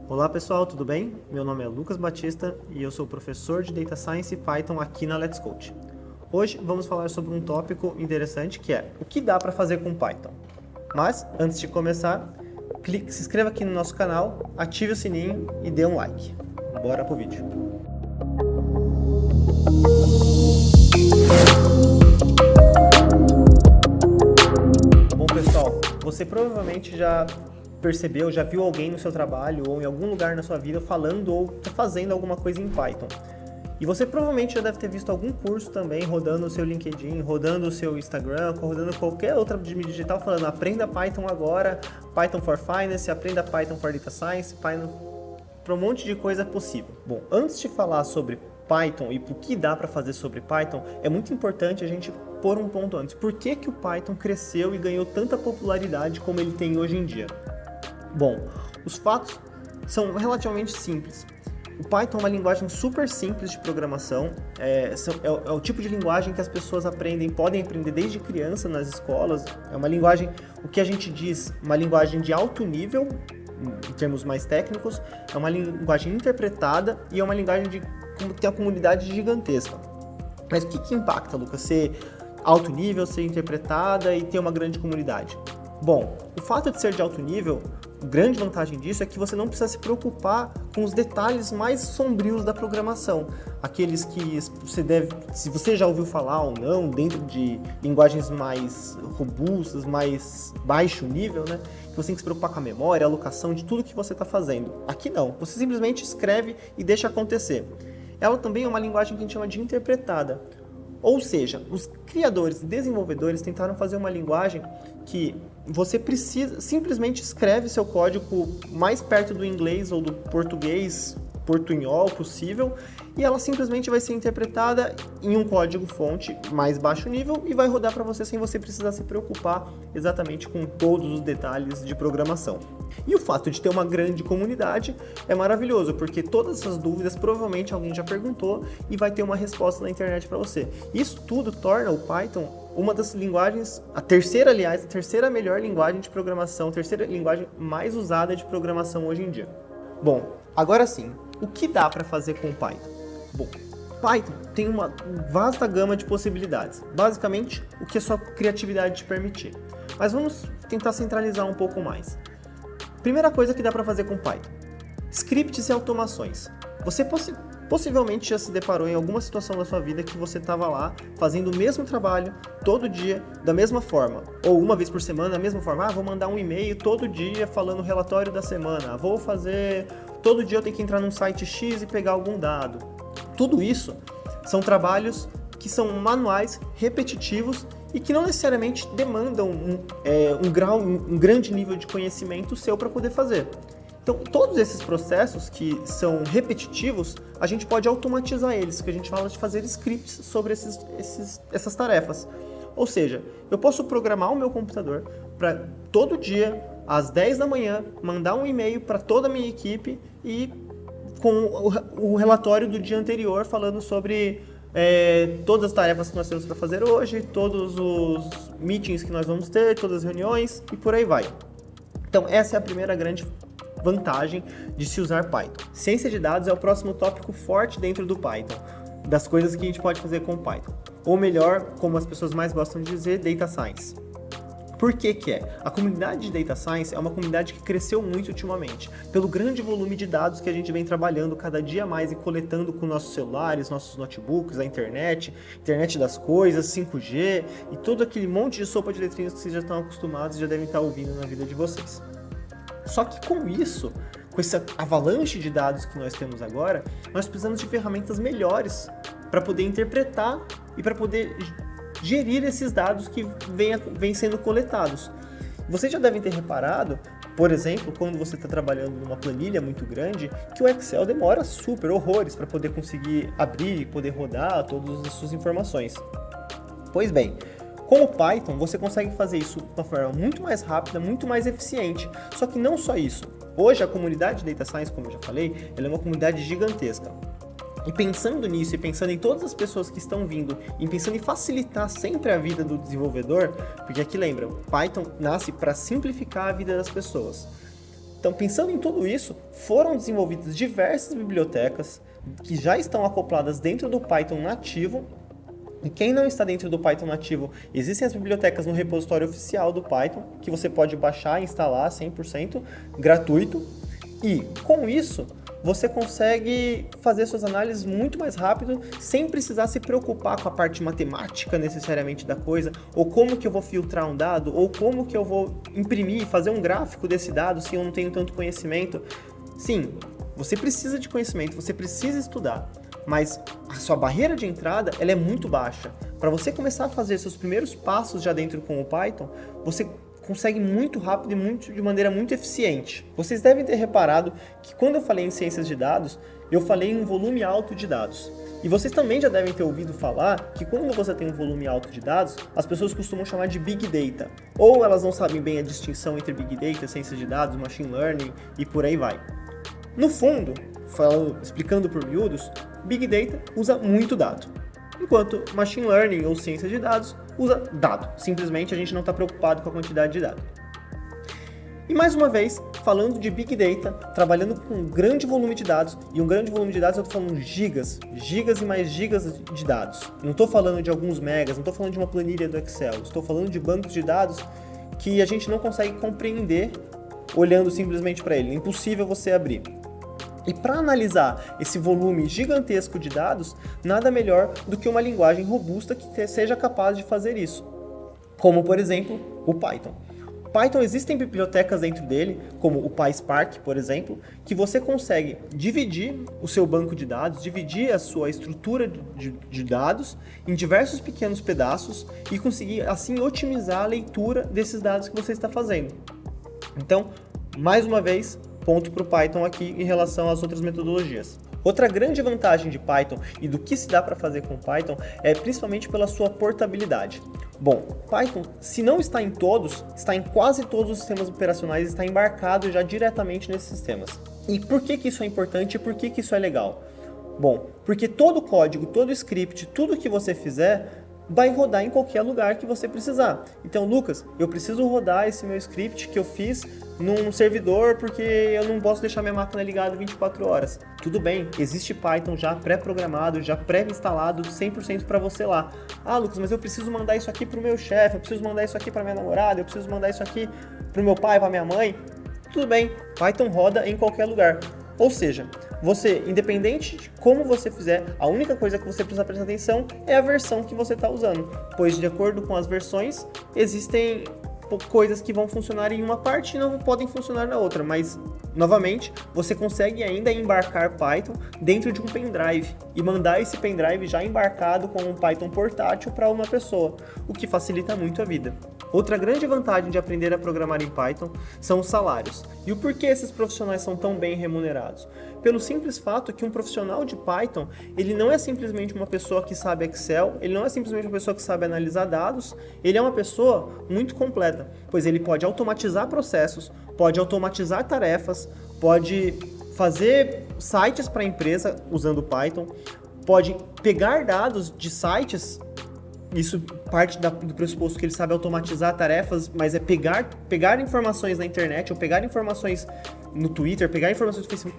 Olá pessoal, tudo bem? Meu nome é Lucas Batista e eu sou professor de Data Science e Python aqui na Let's Code. Hoje vamos falar sobre um tópico interessante que é o que dá para fazer com Python. Mas, antes de começar, se inscreva aqui no nosso canal, ative o sininho e dê um like. Bora pro vídeo. Bom pessoal, você provavelmente já percebeu, já viu alguém no seu trabalho ou em algum lugar na sua vida falando ou fazendo alguma coisa em Python. E você provavelmente já deve ter visto algum curso também rodando o seu LinkedIn, rodando o seu Instagram, rodando qualquer outra mídia digital falando aprenda Python agora, Python for Finance, aprenda Python for Data Science, Python para um monte de coisa possível. Bom, antes de falar sobre Python e o que dá para fazer sobre Python, é muito importante a gente pôr um ponto antes. Por que o Python cresceu e ganhou tanta popularidade como ele tem hoje em dia? Bom, os fatos são relativamente simples. O Python é uma linguagem super simples de programação, é o tipo de linguagem que as pessoas podem aprender desde criança nas escolas. É uma linguagem, o que a gente diz, uma linguagem de alto nível, em termos mais técnicos, é uma linguagem interpretada e é uma linguagem que tem uma comunidade gigantesca. Mas o que impacta, Lucas, ser alto nível, ser interpretada e ter uma grande comunidade? Bom, o fato de ser de alto nível, a grande vantagem disso é que você não precisa se preocupar com os detalhes mais sombrios da programação. Aqueles que se você já ouviu falar ou não, dentro de linguagens mais robustas, mais baixo nível, né? Que você tem que se preocupar com a memória, a alocação de tudo que você está fazendo. Aqui não, você simplesmente escreve e deixa acontecer. Ela também é uma linguagem que a gente chama de interpretada. Ou seja, os criadores e desenvolvedores tentaram fazer uma linguagem que você simplesmente escreve seu código mais perto do inglês ou do português, portunhol possível, e ela simplesmente vai ser interpretada em um código-fonte mais baixo nível e vai rodar para você sem você precisar se preocupar exatamente com todos os detalhes de programação. E o fato de ter uma grande comunidade é maravilhoso, porque todas essas dúvidas provavelmente alguém já perguntou e vai ter uma resposta na internet para você. Isso tudo torna o Python uma das linguagens, a terceira melhor linguagem de programação, a terceira linguagem mais usada de programação hoje em dia. Bom, agora sim, o que dá para fazer com o Python? Bom, Python tem uma vasta gama de possibilidades, basicamente o que a sua criatividade te permitir. Mas vamos tentar centralizar um pouco mais. Primeira coisa que dá para fazer com Python: scripts e automações. Você possivelmente já se deparou em alguma situação da sua vida que você estava lá fazendo o mesmo trabalho todo dia da mesma forma, ou uma vez por semana da mesma forma. Vou mandar um e-mail todo dia falando o relatório da semana, vou fazer todo dia eu tenho que entrar num site X e pegar algum dado. Tudo isso são trabalhos que são manuais, repetitivos e que não necessariamente demandam um grande nível de conhecimento seu para poder fazer. Então, todos esses processos que são repetitivos, a gente pode automatizar eles, que a gente fala de fazer scripts sobre essas tarefas. Ou seja, eu posso programar o meu computador para todo dia, às 10 da manhã, mandar um e-mail para toda a minha equipe e com o relatório do dia anterior falando sobre todas as tarefas que nós temos para fazer hoje, todos os meetings que nós vamos ter, todas as reuniões e por aí vai. Então, essa é a primeira grande vantagem de se usar Python. Ciência de dados é o próximo tópico forte dentro do Python, das coisas que a gente pode fazer com o Python. Ou melhor, como as pessoas mais gostam de dizer, Data Science. Por que que é? A comunidade de Data Science é uma comunidade que cresceu muito ultimamente, pelo grande volume de dados que a gente vem trabalhando cada dia mais e coletando com nossos celulares, nossos notebooks, a internet das coisas, 5G e todo aquele monte de sopa de letrinhas que vocês já estão acostumados e já devem estar ouvindo na vida de vocês. Só que com isso, com essa avalanche de dados que nós temos agora, nós precisamos de ferramentas melhores para poder interpretar e para poder gerir esses dados que vêm sendo coletados. Vocês já devem ter reparado, por exemplo, quando você está trabalhando numa planilha muito grande, que o Excel demora horrores para poder conseguir abrir e poder rodar todas as suas informações. Pois bem, com o Python, você consegue fazer isso de uma forma muito mais rápida, muito mais eficiente. Só que não só isso. Hoje, a comunidade de Data Science, como eu já falei, ela é uma comunidade gigantesca. E pensando nisso, e pensando em todas as pessoas que estão vindo, e pensando em facilitar sempre a vida do desenvolvedor, porque aqui lembra, Python nasce para simplificar a vida das pessoas. Então, pensando em tudo isso, foram desenvolvidas diversas bibliotecas que já estão acopladas dentro do Python nativo. E quem não está dentro do Python nativo, existem as bibliotecas no repositório oficial do Python, que você pode baixar e instalar 100% gratuito. E com isso, você consegue fazer suas análises muito mais rápido, sem precisar se preocupar com a parte matemática necessariamente da coisa, ou como que eu vou filtrar um dado, ou como que eu vou imprimir, fazer um gráfico desse dado se eu não tenho tanto conhecimento. Sim, você precisa de conhecimento, você precisa estudar, mas a sua barreira de entrada ela é muito baixa. Para você começar a fazer seus primeiros passos já dentro com o Python, você consegue muito rápido e de maneira muito eficiente. Vocês devem ter reparado que quando eu falei em ciências de dados, eu falei em um volume alto de dados. E vocês também já devem ter ouvido falar que quando você tem um volume alto de dados, as pessoas costumam chamar de Big Data. Ou elas não sabem bem a distinção entre Big Data, ciências de dados, Machine Learning e por aí vai. No fundo, explicando por miúdos, Big Data usa muito dado, enquanto Machine Learning ou ciência de dados usa dado. Simplesmente a gente não está preocupado com a quantidade de dado. E mais uma vez, falando de Big Data, trabalhando com um grande volume de dados, e um grande volume de dados eu estou falando gigas e mais gigas de dados. Não estou falando de alguns megas, não estou falando de uma planilha do Excel, estou falando de bancos de dados que a gente não consegue compreender olhando simplesmente para ele. É impossível você abrir. E para analisar esse volume gigantesco de dados, nada melhor do que uma linguagem robusta que seja capaz de fazer isso. Como, por exemplo, o Python. Python existem bibliotecas dentro dele, como o PySpark, por exemplo, que você consegue dividir o seu banco de dados, dividir a sua estrutura de dados em diversos pequenos pedaços e conseguir, assim, otimizar a leitura desses dados que você está fazendo. Então, mais uma vez, ponto para o Python aqui em relação às outras metodologias. Outra grande vantagem de Python e do que se dá para fazer com Python é principalmente pela sua portabilidade. Bom, Python, se não está em todos, está em quase todos os sistemas operacionais, está embarcado já diretamente nesses sistemas. E por que isso é importante e por que isso é legal? Bom, porque todo código, todo script, tudo que você fizer vai rodar em qualquer lugar que você precisar. Então, Lucas, eu preciso rodar esse meu script que eu fiz num servidor porque eu não posso deixar minha máquina ligada 24 horas. Tudo bem, existe Python já pré-programado, já pré-instalado 100% para você lá. Ah, Lucas, mas eu preciso mandar isso aqui para o meu chefe, eu preciso mandar isso aqui para minha namorada, eu preciso mandar isso aqui para o meu pai, para minha mãe. Tudo bem, Python roda em qualquer lugar. Ou seja, você, independente de como você fizer, a única coisa que você precisa prestar atenção é a versão que você está usando, pois de acordo com as versões, existem coisas que vão funcionar em uma parte e não podem funcionar na outra, mas, novamente, você consegue ainda embarcar Python dentro de um pendrive e mandar esse pendrive já embarcado com um Python portátil para uma pessoa, o que facilita muito a vida. Outra grande vantagem de aprender a programar em Python são os salários. E o porquê esses profissionais são tão bem remunerados? Pelo simples fato que um profissional de Python, ele não é simplesmente uma pessoa que sabe Excel, ele não é simplesmente uma pessoa que sabe analisar dados, ele é uma pessoa muito completa, pois ele pode automatizar processos, pode automatizar tarefas, pode fazer sites para a empresa usando Python, pode pegar dados de sites. Isso parte do pressuposto que ele sabe automatizar tarefas, mas é pegar informações na internet ou pegar informações no Twitter, pegar informações do Facebook,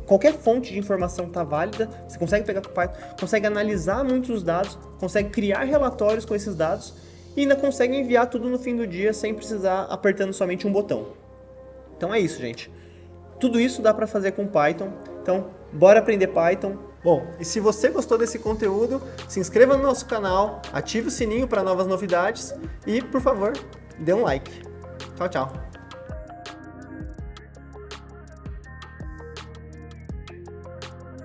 qualquer fonte de informação está válida, você consegue pegar com o Python, consegue analisar muitos dados, consegue criar relatórios com esses dados e ainda consegue enviar tudo no fim do dia sem precisar apertando somente um botão. Então é isso, gente. Tudo isso dá para fazer com Python, então bora aprender Python. Bom, e se você gostou desse conteúdo, se inscreva no nosso canal, ative o sininho para novas novidades e, por favor, dê um like. Tchau, tchau!